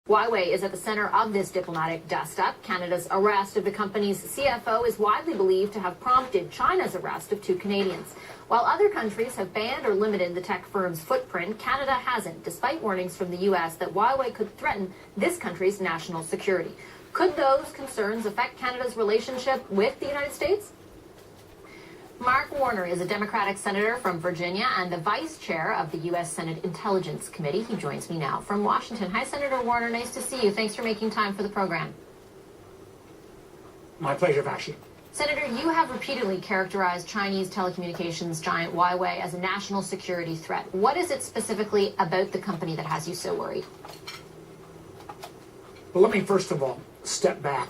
Huawei is at the center of this diplomatic dust-up. Canada's arrest of the company's CFO is widely believed to have prompted China's arrest of 2 Canadians. While other countries have banned or limited the tech firm's footprint, Canada hasn't, despite warnings from the U.S. that Huawei could threaten this country's national security. Could those concerns affect Canada's relationship with the United States? Mark Warner is a Democratic senator from Virginia and the vice chair of the U.S. Senate Intelligence Committee. He joins me now from Washington. Hi, Senator Warner. Nice to see you. Thanks for making time for the program. My pleasure, Vassy. Senator, you have repeatedly characterized Chinese telecommunications giant Huawei as a national security threat. What is it specifically about the company that has you so worried? Well, let me first of all step back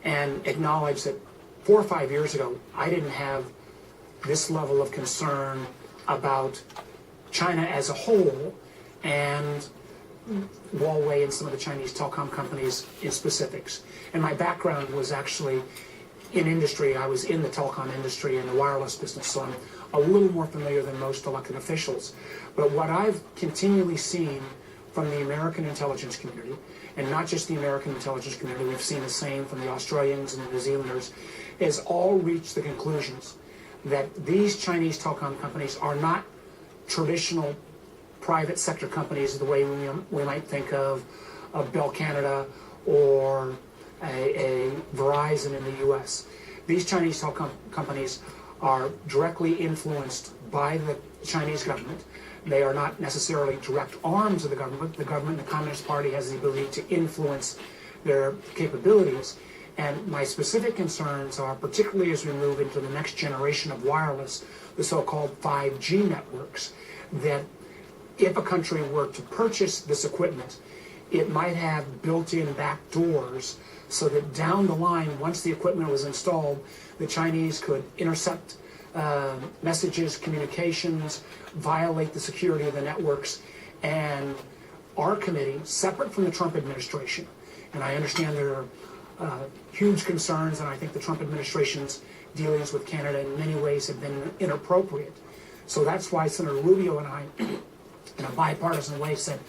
and acknowledge that 4 or 5 years ago, I didn't have this level of concern about China as a whole and Huawei and some of the Chinese telecom companies in specifics. And my background was actually in industry. I was in the telecom industry and the wireless business, so I'm a little more familiar than most elected officials. But what I've continually seen from the American intelligence community, and not just the American intelligence community, we've seen the same from the Australians and the New Zealanders, is all reached the conclusions that these Chinese telecom companies are not traditional private sector companies the way we might think of Bell Canada or a Verizon in the U.S. These Chinese telecom companies are directly influenced by the Chinese government. They are not necessarily direct arms of the government. The government, the Communist Party, has the ability to influence their capabilities. And my specific concerns are, particularly as we move into the next generation of wireless, the so-called 5G networks, that if a country were to purchase this equipment, it might have built-in back doors so that down the line, once the equipment was installed, the Chinese could intercept messages, communications, violate the security of the networks. And our committee, separate from the Trump administration, and I understand there are huge concerns, and I think the Trump administration's dealings with Canada in many ways have been inappropriate. So that's why Senator Rubio and I, in a bipartisan way, said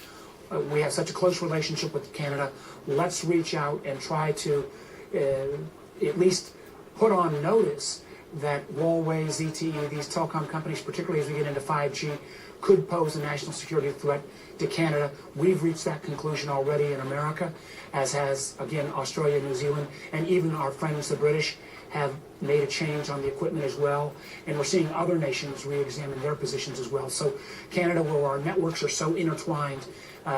we have such a close relationship with Canada. Let's reach out and try to at least put on notice that Huawei, ZTE, these telecom companies, particularly as we get into 5G, could pose a national security threat to Canada. We've reached that conclusion already in America, as has, again, Australia, New Zealand, and even our friends, the British, have made a change on the equipment as well. And we're seeing other nations re-examine their positions as well. So Canada, where our networks are so intertwined,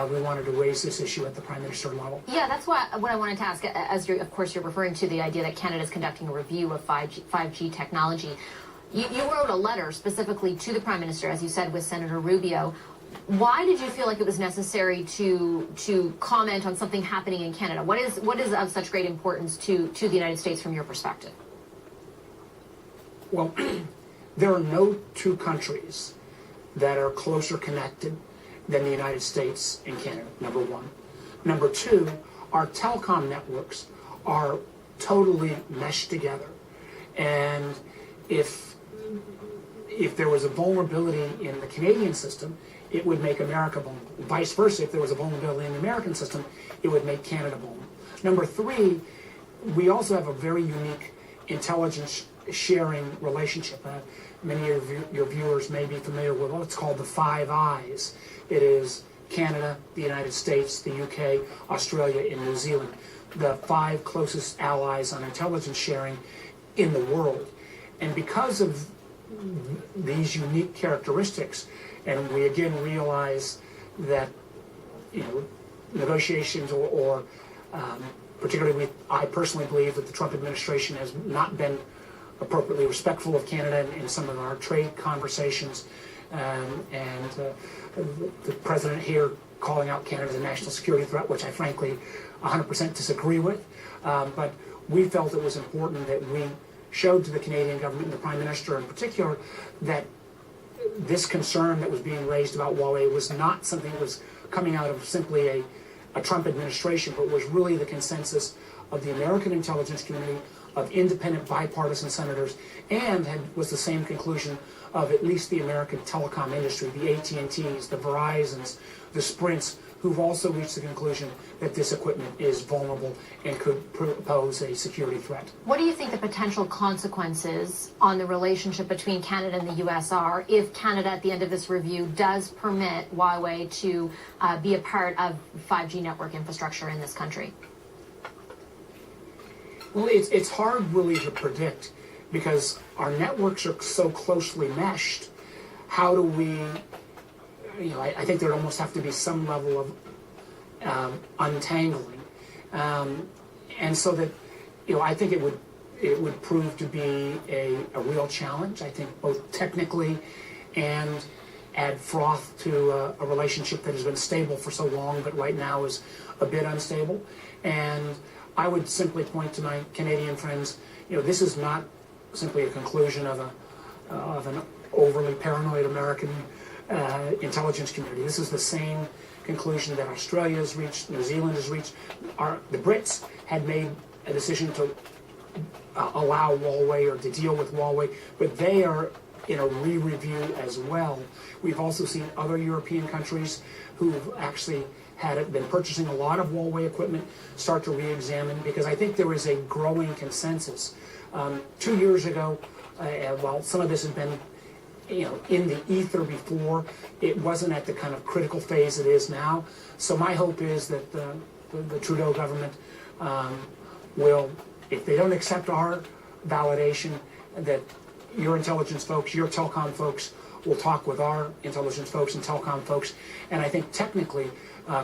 we wanted to raise this issue at the Prime Minister level. Yeah, that's what I wanted to ask, as of course you're referring to the idea that Canada is conducting a review of 5G technology. You wrote a letter specifically to the Prime Minister, as you said, with Senator Rubio. Why did you feel like it was necessary to comment on something happening in Canada? What is of such great importance to the United States from your perspective? Well, there are no two countries that are closer connected than the United States and Canada, number one. Number two, our telecom networks are totally meshed together. And if there was a vulnerability in the Canadian system, it would make America vulnerable. Vice versa, if there was a vulnerability in the American system, it would make Canada vulnerable. Number three, we also have a very unique intelligence sharing relationship. Many of your viewers may be familiar with what's called the Five Eyes. It is Canada, the United States, the UK, Australia, and New Zealand, the 5 closest allies on intelligence sharing in the world. And because of these unique characteristics, and we again realize that, negotiations or particularly I personally believe that the Trump administration has not been appropriately respectful of Canada in some of our trade conversations, and the president here calling out Canada as a national security threat, which I frankly 100% disagree with. But we felt it was important that we showed to the Canadian government and the Prime Minister in particular that this concern that was being raised about Huawei was not something that was coming out of simply a Trump administration, but was really the consensus of the American intelligence community, of independent bipartisan senators, and was the same conclusion of at least the American telecom industry, the AT&Ts, the Verizons, the Sprints, who've also reached the conclusion that this equipment is vulnerable and could pose a security threat. What do you think the potential consequences on the relationship between Canada and the U.S. are if Canada, at the end of this review, does permit Huawei to be a part of 5G network infrastructure in this country? Well, it's hard really to predict because our networks are so closely meshed. How do we, I think there'd almost have to be some level of untangling. And so that, I think it would prove to be a real challenge, I think, both technically and add froth to a relationship that has been stable for so long, but right now is a bit unstable. And I would simply point to my Canadian friends, this is not simply a conclusion of an overly paranoid American intelligence community. This is the same conclusion that Australia has reached, New Zealand has reached. The Brits had made a decision to allow Huawei or to deal with Huawei, but they are in a re-review as well. We've also seen other European countries who've actually been purchasing a lot of Huawei equipment start to re-examine, because I think there is a growing consensus. 2 years ago, while some of this has been in the ether before, it wasn't at the kind of critical phase it is now. So my hope is that the Trudeau government will, if they don't accept our validation, that your intelligence folks, your telecom folks will talk with our intelligence folks and telecom folks, and I think technically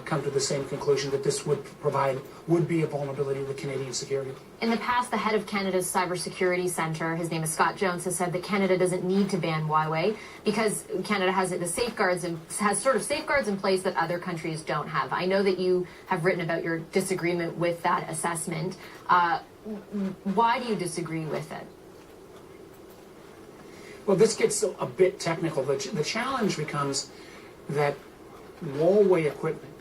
come to the same conclusion that this would be a vulnerability to Canadian security. In the past, the head of Canada's Cybersecurity Centre, his name is Scott Jones, has said that Canada doesn't need to ban Huawei because Canada has the safeguards and has sort of safeguards in place that other countries don't have. I know that you have written about your disagreement with that assessment. Why do you disagree with it? Well, this gets a bit technical. The challenge becomes that Huawei equipment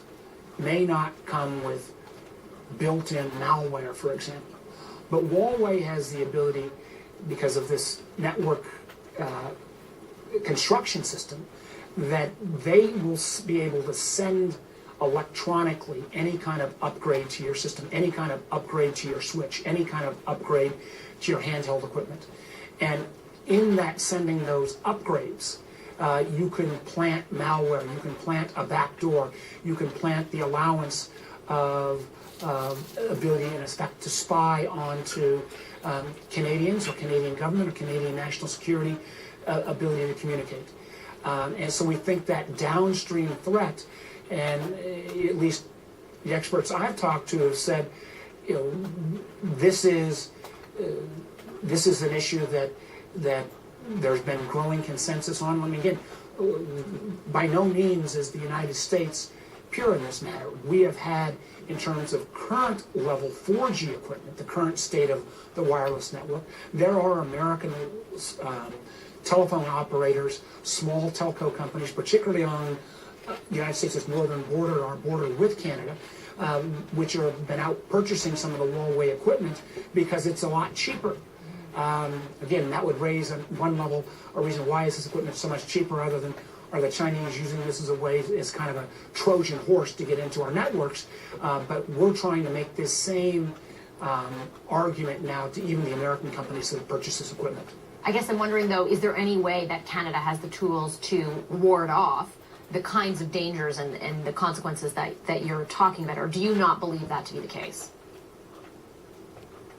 may not come with built-in malware, for example. But Huawei has the ability, because of this network construction system, that they will be able to send electronically any kind of upgrade to your system, any kind of upgrade to your switch, any kind of upgrade to your handheld equipment. And in that sending those upgrades, you can plant malware, you can plant a backdoor, you can plant the allowance of ability, in effect, to spy onto Canadians or Canadian government or Canadian national security ability to communicate. And so we think that downstream threat, and at least the experts I've talked to have said, this is an issue that there's been growing consensus on. I mean, again, by no means is the United States pure in this matter. We have had, in terms of current level 4G equipment, the current state of the wireless network, there are American telephone operators, small telco companies, particularly on the United States' northern border, our border with Canada, which have been out purchasing some of the Huawei equipment because it's a lot cheaper. Again, that would raise one level a reason why is this equipment so much cheaper, other than are the Chinese using this as a way, as kind of a Trojan horse to get into our networks. But we're trying to make this same argument now to even the American companies that purchase this equipment. I guess I'm wondering, though, is there any way that Canada has the tools to ward off the kinds of dangers and the consequences that you're talking about, or do you not believe that to be the case?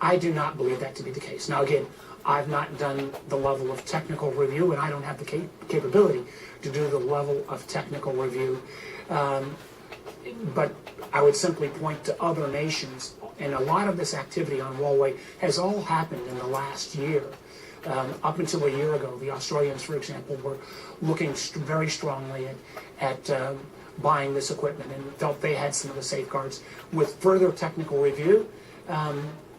I do not believe that to be the case. Now, again, I've not done the level of technical review, and I don't have the capability to do the level of technical review. But I would simply point to other nations, and a lot of this activity on Huawei has all happened in the last year. Up until a year ago, the Australians, for example, were looking very strongly at buying this equipment and felt they had some of the safeguards. With further technical review,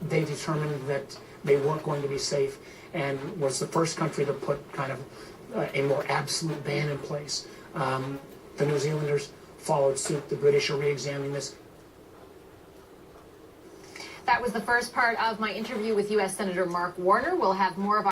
they determined that they weren't going to be safe, and was the first country to put kind of a more absolute ban in place. The New Zealanders followed suit. The British are re-examining this. That was the first part of my interview with U.S. Senator Mark Warner. We'll have more of our